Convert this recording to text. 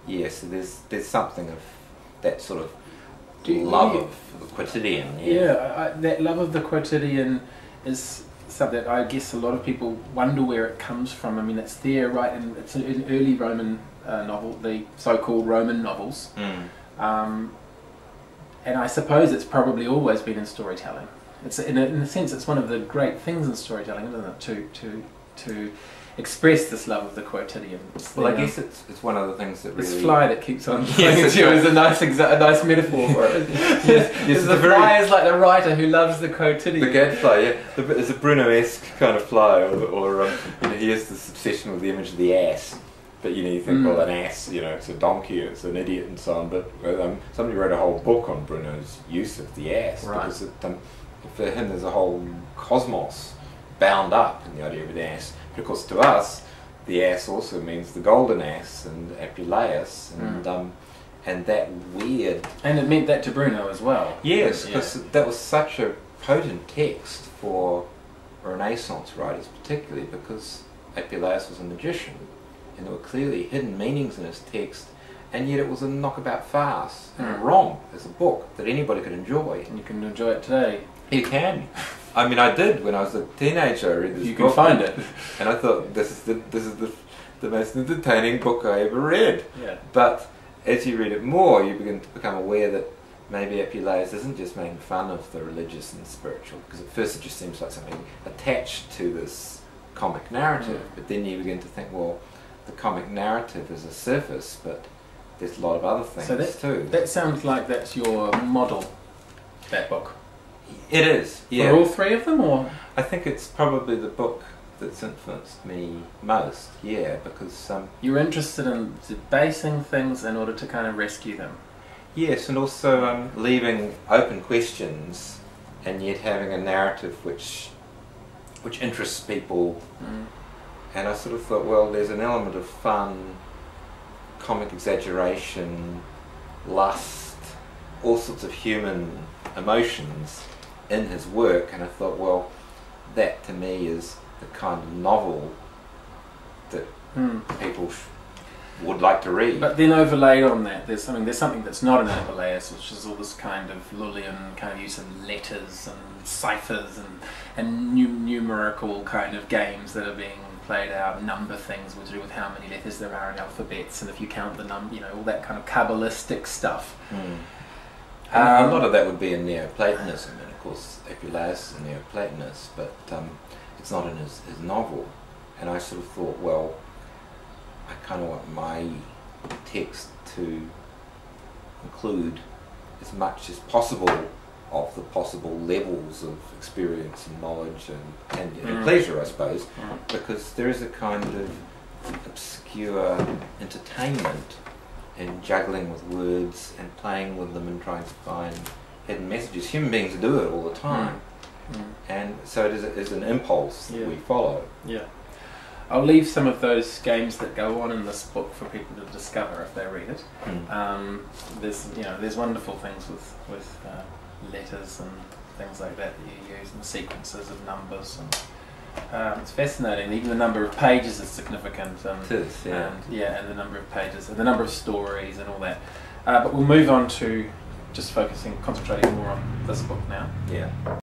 Yeah, so there's something of that sort of love of the quotidian. Yeah, that love of the quotidian is something that I guess a lot of people wonder where it comes from. I mean, it's there, right, and it's an early Roman novel, the so-called Roman novels. And I suppose it's probably always been in storytelling. It's in a sense, it's one of the great things in storytelling, isn't it? To express this love of the quotidian. Well, I guess it's one of the things that really... This fly that keeps on flying at you is a nice metaphor for it. Yes, the fly is like the writer who loves the quotidian. The gadfly, yeah. It's a Bruno-esque kind of fly, or you know, he has this obsession with the image of the ass. But you think, well, an ass, it's a donkey, it's an idiot, and so on. But somebody wrote a whole book on Bruno's use of the ass, because for him there's a whole cosmos bound up in the idea of an ass. But of course, to us, the ass also means the golden ass and Apuleius, and that weird. And it meant that to Bruno as well. Yes, because that was such a potent text for Renaissance writers, particularly because Apuleius was a magician. And there were clearly hidden meanings in his text, and yet it was a knockabout farce and a romp as a book that anybody could enjoy. And you can enjoy it today. You can. I mean, I did when I was a teenager. I read this book. You can find it, and I thought this is the most entertaining book I ever read. Yeah. But as you read it more, you begin to become aware that maybe Apuleius isn't just making fun of the religious and spiritual, because at first it just seems like something attached to this comic narrative. But then you begin to think, well, the comic narrative is a surface, but there's a lot of other things too. That sounds like that's your model, that book. It is, yeah. For all three of them, or? I think it's probably the book that's influenced me most, yeah, because... You're interested in debasing things in order to kind of rescue them. Yes, and also leaving open questions, and yet having a narrative which interests people. And I sort of thought, well, there's an element of fun, comic exaggeration, lust, all sorts of human emotions in his work, and I thought, well, that to me is the kind of novel that people would like to read. But then overlaid on that, there's something that's not in Apuleius, which is all this kind of Lullian kind of use of letters and ciphers and numerical kind of games that are being played out, number things to do with how many letters there are in alphabets, and if you count the all that kind of Kabbalistic stuff. A lot of that would be in Neoplatonism, and of course Apuleius is a Neoplatonist, but it's not in his novel. And I sort of thought, well, I kind of want my text to include as much as possible of the possible levels of experience and knowledge and pleasure, I suppose, because there is a kind of obscure entertainment in juggling with words and playing with them and trying to find hidden messages. Human beings do it all the time, and so it is an impulse that we follow. Yeah. I'll leave some of those games that go on in this book for people to discover if they read it. There's wonderful things with letters and things like that you use, and sequences of numbers, and it's fascinating. Even the number of pages is significant. It is, yeah. And the number of pages and the number of stories and all that. But we'll move on to just concentrating more on this book now. Yeah.